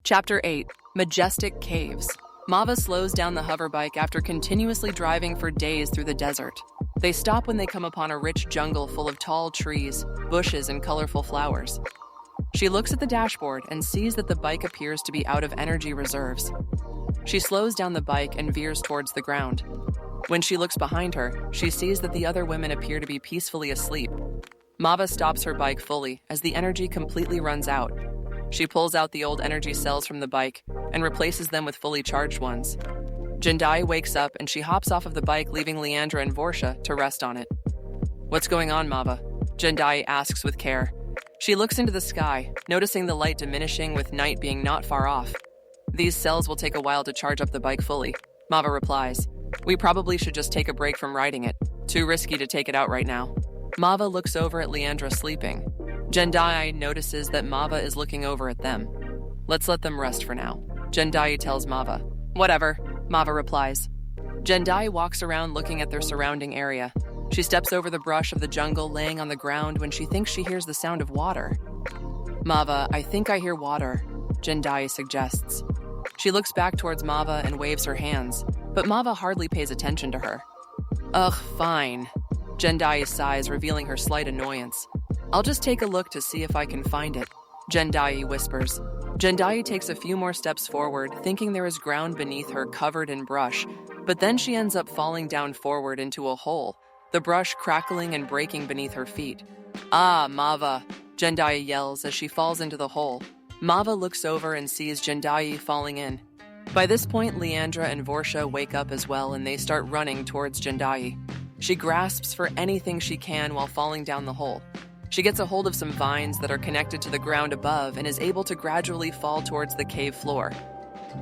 Chapter 8. Majestic Caves. Mava slows down the hoverbike after continuously driving for days through the desert. They stop when they come upon a rich jungle full of tall trees, bushes, and colorful flowers. She looks at the dashboard and sees that the bike appears to be out of energy reserves. She slows down the bike and veers towards the ground. When she looks behind her, she sees that the other women appear to be peacefully asleep. Mava stops her bike fully as the energy completely runs out. She pulls out the old energy cells from the bike and replaces them with fully charged ones. Jendai wakes up and she hops off of the bike, leaving Leandra and Vorsha to rest on it. "What's going on, Mava?" Jendai asks with care. She looks into the sky, noticing the light diminishing with night being not far off. "These cells will take a while to charge up the bike fully," Mava replies. "We probably should just take a break from riding it. Too risky to take it out right now." Mava looks over at Leandra sleeping. Jendai notices that Mava is looking over at them. "Let's let them rest for now," Jendai tells Mava. "Whatever," Mava replies. Jendai walks around looking at their surrounding area. She steps over the brush of the jungle laying on the ground when she thinks she hears the sound of water. "Mava, I think I hear water," Jendai suggests. She looks back towards Mava and waves her hands, but Mava hardly pays attention to her. "Ugh, fine," Jendai sighs, revealing her slight annoyance. "I'll just take a look to see if I can find it," Jendai whispers. Jendai takes a few more steps forward, thinking there is ground beneath her covered in brush, but then she ends up falling down forward into a hole, the brush crackling and breaking beneath her feet. "Ah, Mava," Jendai yells as she falls into the hole. Mava looks over and sees Jendai falling in. By this point, Leandra and Vorsha wake up as well and they start running towards Jendai. She grasps for anything she can while falling down the hole. She gets a hold of some vines that are connected to the ground above and is able to gradually fall towards the cave floor.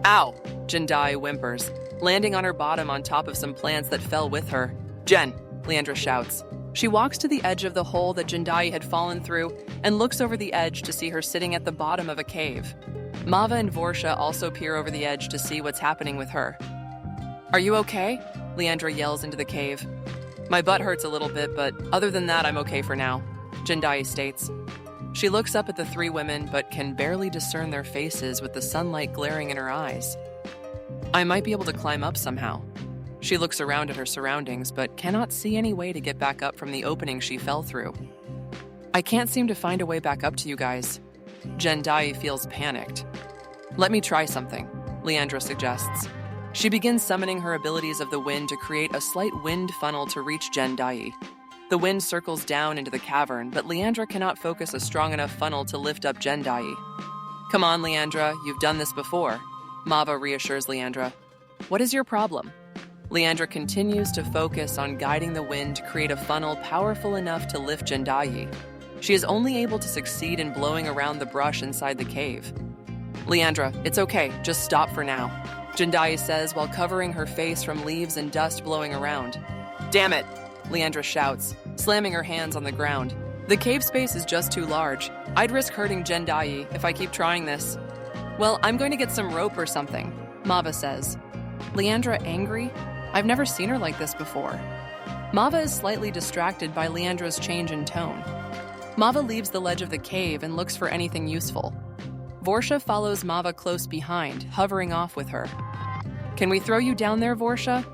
"Ow!" Jendai whimpers, landing on her bottom on top of some plants that fell with her. "Jen!" Leandra shouts. She walks to the edge of the hole that Jendai had fallen through and looks over the edge to see her sitting at the bottom of a cave. Mava and Vorsha also peer over the edge to see what's happening with her. "Are you okay?" Leandra yells into the cave. "My butt hurts a little bit, but other than that, I'm okay for now," Jendai states. She looks up at the three women, but can barely discern their faces with the sunlight glaring in her eyes. "I might be able to climb up somehow." She looks around at her surroundings, but cannot see any way to get back up from the opening she fell through. "I can't seem to find a way back up to you guys." Jendai feels panicked. "Let me try something," Leandra suggests. She begins summoning her abilities of the wind to create a slight wind funnel to reach Jendai. The wind circles down into the cavern, but Leandra cannot focus a strong enough funnel to lift up Jendai. "Come on, Leandra, you've done this before," Mava reassures Leandra. "What is your problem?" Leandra continues to focus on guiding the wind to create a funnel powerful enough to lift Jendai. She is only able to succeed in blowing around the brush inside the cave. "Leandra, it's okay, just stop for now," Jendai says while covering her face from leaves and dust blowing around. "Damn it!" Leandra shouts, slamming her hands on the ground. "The cave space is just too large. I'd risk hurting Jendai if I keep trying this." "Well, I'm going to get some rope or something," Mava says. Leandra angry? I've never seen her like this before. Mava is slightly distracted by Leandra's change in tone. Mava leaves the ledge of the cave and looks for anything useful. Vorsha follows Mava close behind, hovering off with her. "Can we throw you down there, Vorsha?"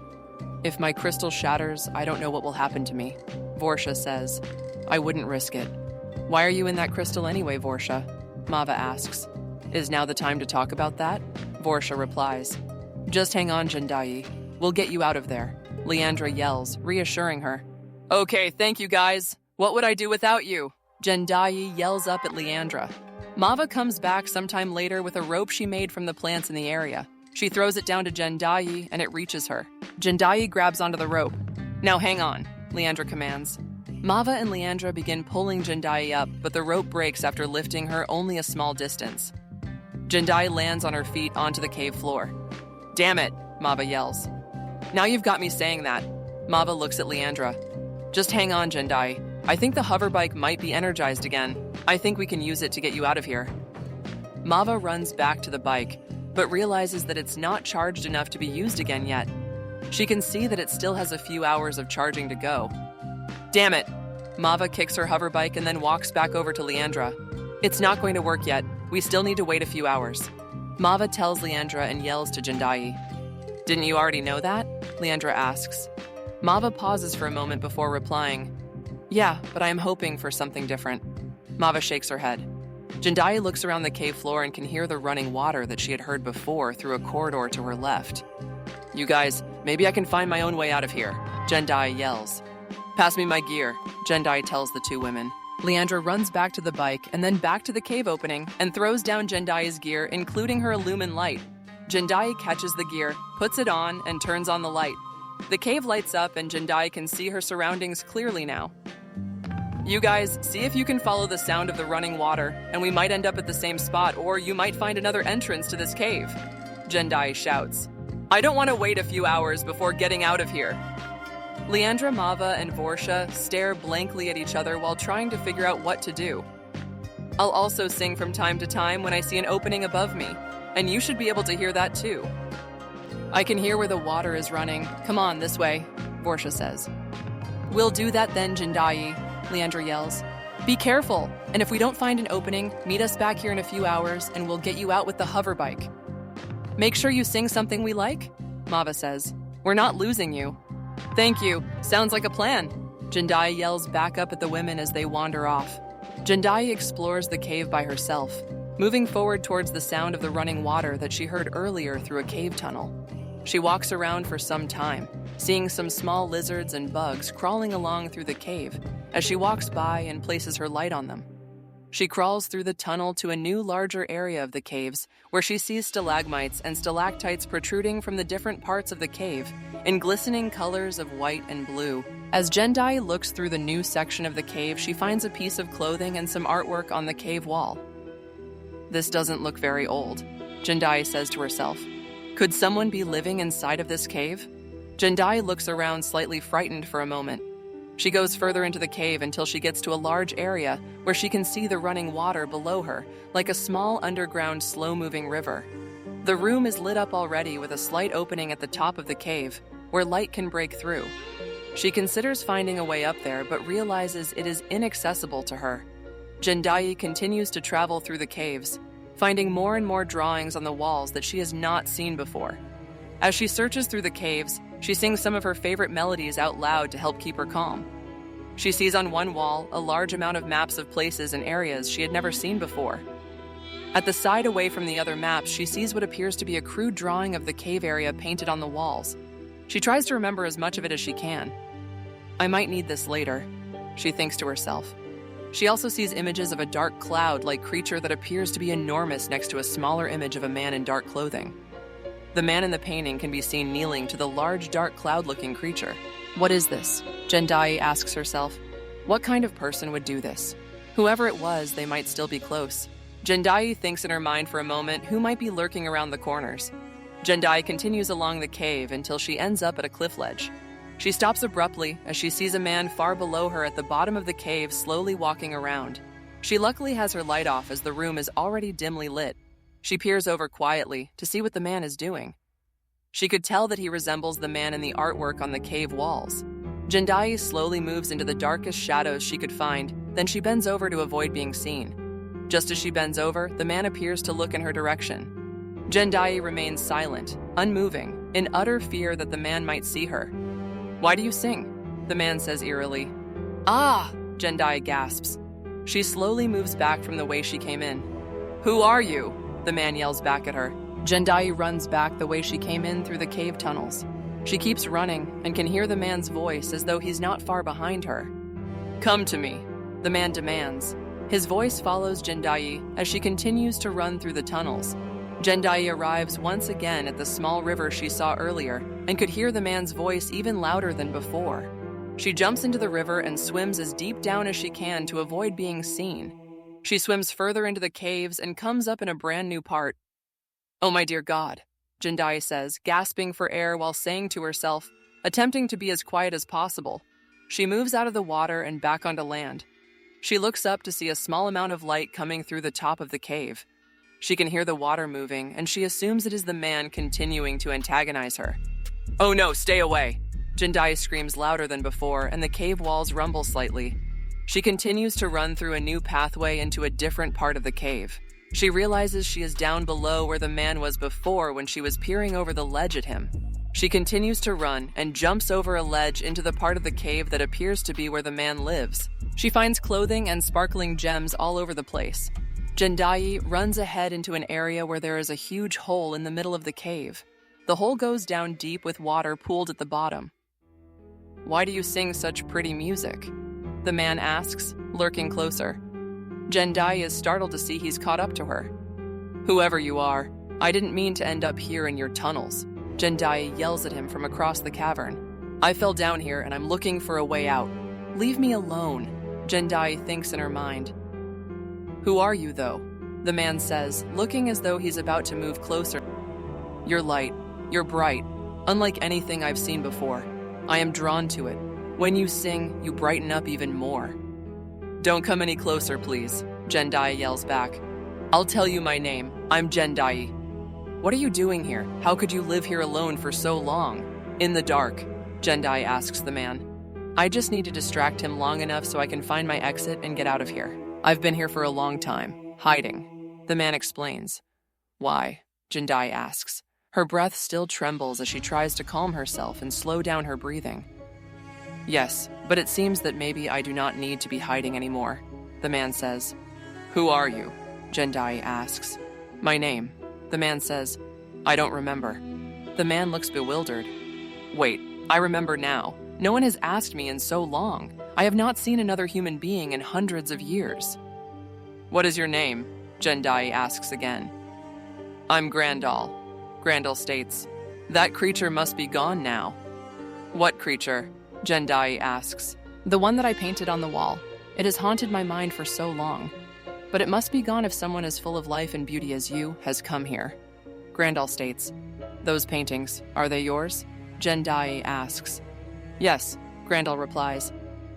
"If my crystal shatters, I don't know what will happen to me," Vorsha says. "I wouldn't risk it." "Why are you in that crystal anyway, Vorsha?" Mava asks. "Is now the time to talk about that?" Vorsha replies. "Just hang on, Jendai. We'll get you out of there," Leandra yells, reassuring her. "Okay, thank you guys. What would I do without you?" Jendai yells up at Leandra. Mava comes back sometime later with a rope she made from the plants in the area. She throws it down to Jendai and it reaches her. Jendai grabs onto the rope. "Now hang on," Leandra commands. Mava and Leandra begin pulling Jendai up, but the rope breaks after lifting her only a small distance. Jendai lands on her feet onto the cave floor. "Damn it," Mava yells. "Now you've got me saying that." Mava looks at Leandra. "Just hang on, Jendai. I think the hoverbike might be energized again. I think we can use it to get you out of here." Mava runs back to the bike, but realizes that it's not charged enough to be used again yet. She can see that it still has a few hours of charging to go. "Damn it!" Mava kicks her hoverbike and then walks back over to Leandra. "It's not going to work yet. We still need to wait a few hours." Mava tells Leandra and yells to Jendai. Didn't you already know that? Leandra asks. Mava pauses for a moment before replying. Yeah, but I am hoping for something different. Mava shakes her head. Jendai looks around the cave floor and can hear the running water that she had heard before through a corridor to her left. You guys, maybe I can find my own way out of here, Jendai yells. Pass me my gear, Jendai tells the two women. Leandra runs back to the bike and then back to the cave opening and throws down Jendai's gear, including her Illumin light. Jendai catches the gear, puts it on, and turns on the light. The cave lights up and Jendai can see her surroundings clearly now. You guys, see if you can follow the sound of the running water, and we might end up at the same spot, or you might find another entrance to this cave, Jendai shouts. I don't want to wait a few hours before getting out of here. Leandra, Mava, and Vorsha stare blankly at each other while trying to figure out what to do. I'll also sing from time to time when I see an opening above me, and you should be able to hear that too. I can hear where the water is running. Come on, this way, Vorsha says. We'll do that then, Jendai, Leandra yells. Be careful, and if we don't find an opening, meet us back here in a few hours and we'll get you out with the hover bike. Make sure you sing something we like, Mava says. We're not losing you. Thank you. Sounds like a plan. Jendai yells back up at the women as they wander off. Jendai explores the cave by herself, moving forward towards the sound of the running water that she heard earlier through a cave tunnel. She walks around for some time, seeing some small lizards and bugs crawling along through the cave as she walks by and places her light on them. She crawls through the tunnel to a new, larger area of the caves where she sees stalagmites and stalactites protruding from the different parts of the cave in glistening colors of white and blue. As Jendai looks through the new section of the cave, she finds a piece of clothing and some artwork on the cave wall. This doesn't look very old, Jendai says to herself. Could someone be living inside of this cave? Jendai looks around slightly frightened for a moment. She goes further into the cave until she gets to a large area where she can see the running water below her, like a small underground slow-moving river. The room is lit up already with a slight opening at the top of the cave, where light can break through. She considers finding a way up there, but realizes it is inaccessible to her. Jendai continues to travel through the caves, finding more and more drawings on the walls that she has not seen before. As she searches through the caves, she sings some of her favorite melodies out loud to help keep her calm. She sees on one wall a large amount of maps of places and areas she had never seen before. At the side away from the other maps, she sees what appears to be a crude drawing of the cave area painted on the walls. She tries to remember as much of it as she can. I might need this later, she thinks to herself. She also sees images of a dark cloud-like creature that appears to be enormous next to a smaller image of a man in dark clothing. The man in the painting can be seen kneeling to the large, dark, cloud-looking creature. What is this? Jendai asks herself. What kind of person would do this? Whoever it was, they might still be close. Jendai thinks in her mind for a moment who might be lurking around the corners. Jendai continues along the cave until she ends up at a cliff ledge. She stops abruptly as she sees a man far below her at the bottom of the cave slowly walking around. She luckily has her light off as the room is already dimly lit. She peers over quietly to see what the man is doing. She could tell that he resembles the man in the artwork on the cave walls. Jendai slowly moves into the darkest shadows she could find, then she bends over to avoid being seen. Just as she bends over, the man appears to look in her direction. Jendai remains silent, unmoving, in utter fear that the man might see her. Why do you sing? The man says eerily. Ah! Jendai gasps. She slowly moves back from the way she came in. Who are you? The man yells back at her. Jendai runs back the way she came in through the cave tunnels. She keeps running and can hear the man's voice as though he's not far behind her. Come to me, the man demands. His voice follows Jendai as she continues to run through the tunnels. Jendai arrives once again at the small river she saw earlier and could hear the man's voice even louder than before. She jumps into the river and swims as deep down as she can to avoid being seen. She swims further into the caves and comes up in a brand new part. Oh my dear God, Jendai says, gasping for air while saying to herself, attempting to be as quiet as possible. She moves out of the water and back onto land. She looks up to see a small amount of light coming through the top of the cave. She can hear the water moving, and she assumes it is the man continuing to antagonize her. Oh no, stay away! Jendai screams louder than before, and the cave walls rumble slightly. She continues to run through a new pathway into a different part of the cave. She realizes she is down below where the man was before when she was peering over the ledge at him. She continues to run and jumps over a ledge into the part of the cave that appears to be where the man lives. She finds clothing and sparkling gems all over the place. Jendai runs ahead into an area where there is a huge hole in the middle of the cave. The hole goes down deep with water pooled at the bottom. "Why do you sing such pretty music?" the man asks, lurking closer. Jendai is startled to see he's caught up to her. "Whoever you are, I didn't mean to end up here in your tunnels," Jendai yells at him from across the cavern. "I fell down here and I'm looking for a way out. Leave me alone," Jendai thinks in her mind. "Who are you, though?" the man says, looking as though he's about to move closer. "You're light. You're bright. Unlike anything I've seen before. I am drawn to it. When you sing, you brighten up even more." "Don't come any closer, please," Jendai yells back. "I'll tell you my name. I'm Jendai." "What are you doing here? How could you live here alone for so long?" "In the dark," Jendai asks the man. "I just need to distract him long enough so I can find my exit and get out of here. I've been here for a long time, hiding," the man explains. "Why?" Jendai asks. Her breath still trembles as she tries to calm herself and slow down her breathing. "Yes, but it seems that maybe I do not need to be hiding anymore," the man says. "Who are you?" Jendai asks. "My name," the man says. "I don't remember." The man looks bewildered. "Wait, I remember now. No one has asked me in so long. I have not seen another human being in hundreds of years." "What is your name?" Jendai asks again. "I'm Grandal," Grandal states. "That creature must be gone now." "What creature?" Jendai asks. "The one that I painted on the wall. It has haunted my mind for so long. But it must be gone if someone as full of life and beauty as you has come here," Grandal states. "Those paintings, are they yours?" Jendai asks. "Yes," Grandal replies.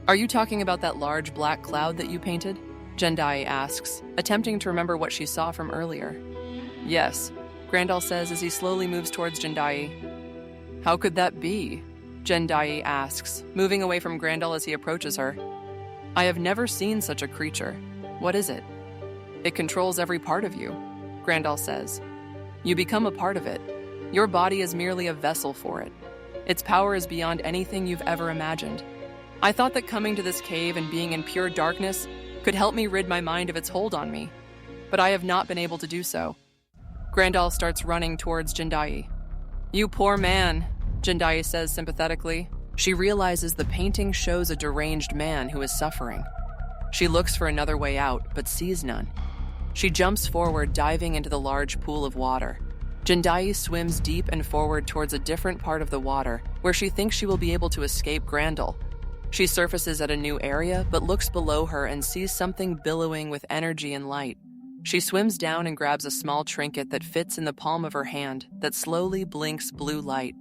"Are you talking about that large black cloud that you painted?" Jendai asks, attempting to remember what she saw from earlier. "Yes," Grandal says as he slowly moves towards Jendai. "How could that be?" Jendai asks, moving away from Grandal as he approaches her. "I have never seen such a creature. What is it?" "It controls every part of you," Grandal says. "You become a part of it. Your body is merely a vessel for it. Its power is beyond anything you've ever imagined. I thought that coming to this cave and being in pure darkness could help me rid my mind of its hold on me, but I have not been able to do so." Grandal starts running towards Jendai. "You poor man," Jendai says sympathetically. She realizes the painting shows a deranged man who is suffering. She looks for another way out, but sees none. She jumps forward, diving into the large pool of water. Jendai swims deep and forward towards a different part of the water, where she thinks she will be able to escape Grandal. She surfaces at a new area, but looks below her and sees something billowing with energy and light. She swims down and grabs a small trinket that fits in the palm of her hand that slowly blinks blue light.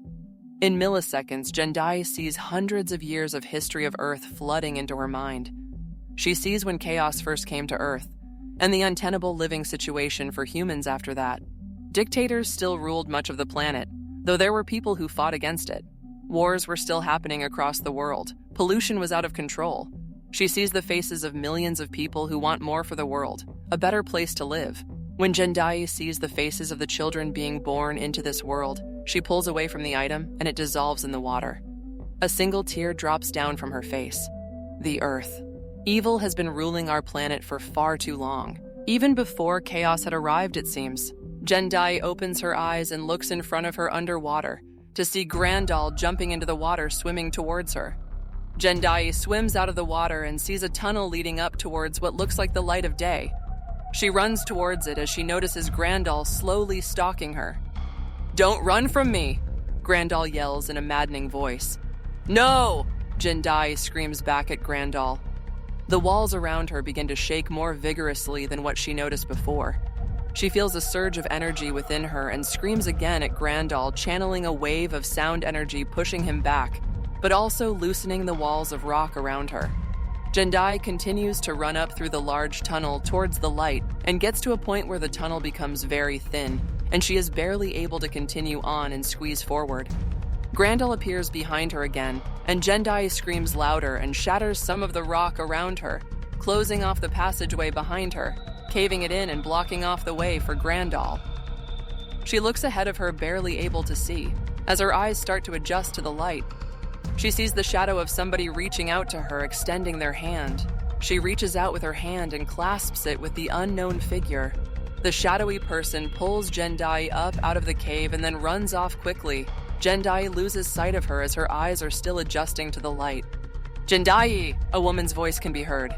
In milliseconds, Jendai sees hundreds of years of history of Earth flooding into her mind. She sees when chaos first came to Earth, and the untenable living situation for humans after that. Dictators still ruled much of the planet, though there were people who fought against it. Wars were still happening across the world. Pollution was out of control. She sees the faces of millions of people who want more for the world, a better place to live. When Jendai sees the faces of the children being born into this world, she pulls away from the item and it dissolves in the water. A single tear drops down from her face. The Earth. Evil has been ruling our planet for far too long. Even before chaos had arrived, it seems. Jendai opens her eyes and looks in front of her underwater to see Grandal jumping into the water, swimming towards her. Jendai swims out of the water and sees a tunnel leading up towards what looks like the light of day. She runs towards it as she notices Grandal slowly stalking her. "Don't run from me!" Grandal yells in a maddening voice. "No!" Jendai screams back at Grandal. The walls around her begin to shake more vigorously than what she noticed before. She feels a surge of energy within her and screams again at Grandal, channeling a wave of sound energy pushing him back, but also loosening the walls of rock around her. Jendai continues to run up through the large tunnel towards the light and gets to a point where the tunnel becomes very thin, and she is barely able to continue on and squeeze forward. Grandal appears behind her again, and Jendai screams louder and shatters some of the rock around her, closing off the passageway behind her. caving it in and blocking off the way for Grandal. She looks ahead of her, barely able to see, as her eyes start to adjust to the light. She sees the shadow of somebody reaching out to her, extending their hand. She reaches out with her hand and clasps it with the unknown figure. The shadowy person pulls Jendai up out of the cave and then runs off quickly. Jendai loses sight of her as her eyes are still adjusting to the light. "Jendai!" a woman's voice can be heard.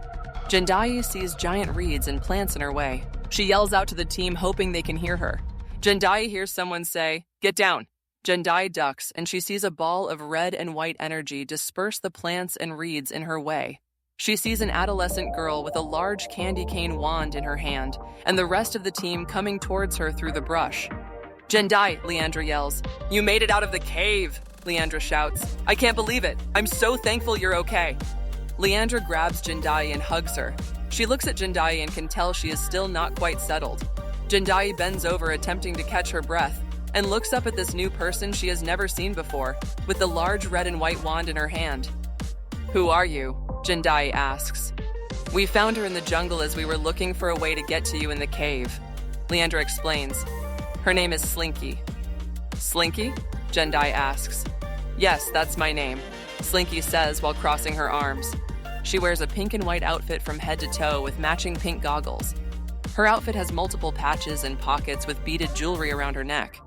Jendai sees giant reeds and plants in her way. She yells out to the team, hoping they can hear her. Jendai hears someone say, "Get down." Jendai ducks, and she sees a ball of red and white energy disperse the plants and reeds in her way. She sees an adolescent girl with a large candy cane wand in her hand, and the rest of the team coming towards her through the brush. "Jendai," Leandra yells. "You made it out of the cave," Leandra shouts. "I can't believe it. I'm so thankful you're okay." Leandra grabs Jendai and hugs her. She looks at Jendai and can tell she is still not quite settled. Jendai bends over, attempting to catch her breath, and looks up at this new person she has never seen before, with the large red and white wand in her hand. "Who are you?" Jendai asks. "We found her in the jungle as we were looking for a way to get to you in the cave," Leandra explains. "Her name is Slinky." "Slinky?" Jendai asks. "Yes, that's my name," Slinky says while crossing her arms. She wears a pink and white outfit from head to toe with matching pink goggles. Her outfit has multiple patches and pockets with beaded jewelry around her neck.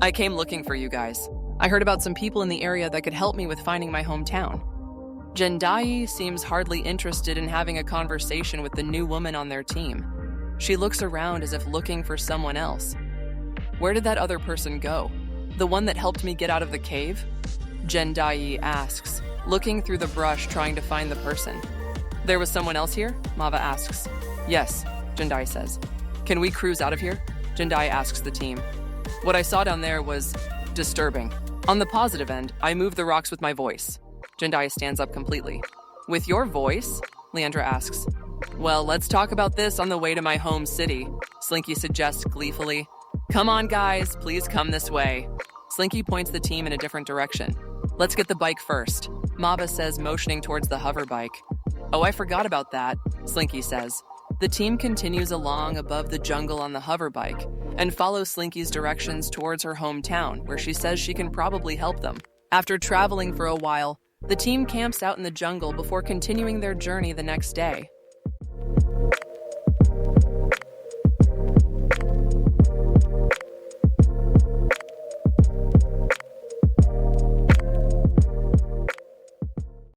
"I came looking for you guys. I heard about some people in the area that could help me with finding my hometown." Jendai seems hardly interested in having a conversation with the new woman on their team. She looks around as if looking for someone else. "Where did that other person go? The one that helped me get out of the cave?" Jendai asks, looking through the brush trying to find the person. "There was someone else here?" Mava asks. "Yes," Jendai says. "Can we cruise out of here?" Jendai asks the team. "What I saw down there was disturbing. On the positive end, I moved the rocks with my voice." Jendai stands up completely. "With your voice?" Leandra asks. "Well, let's talk about this on the way to my home city," Slinky suggests gleefully. "Come on, guys, please come this way." Slinky points the team in a different direction. "Let's get the bike first," Mava says, motioning towards the hover bike. "Oh, I forgot about that," Slinky says. The team continues along above the jungle on the hover bike and follows Slinky's directions towards her hometown, where she says she can probably help them. After traveling for a while, the team camps out in the jungle before continuing their journey the next day.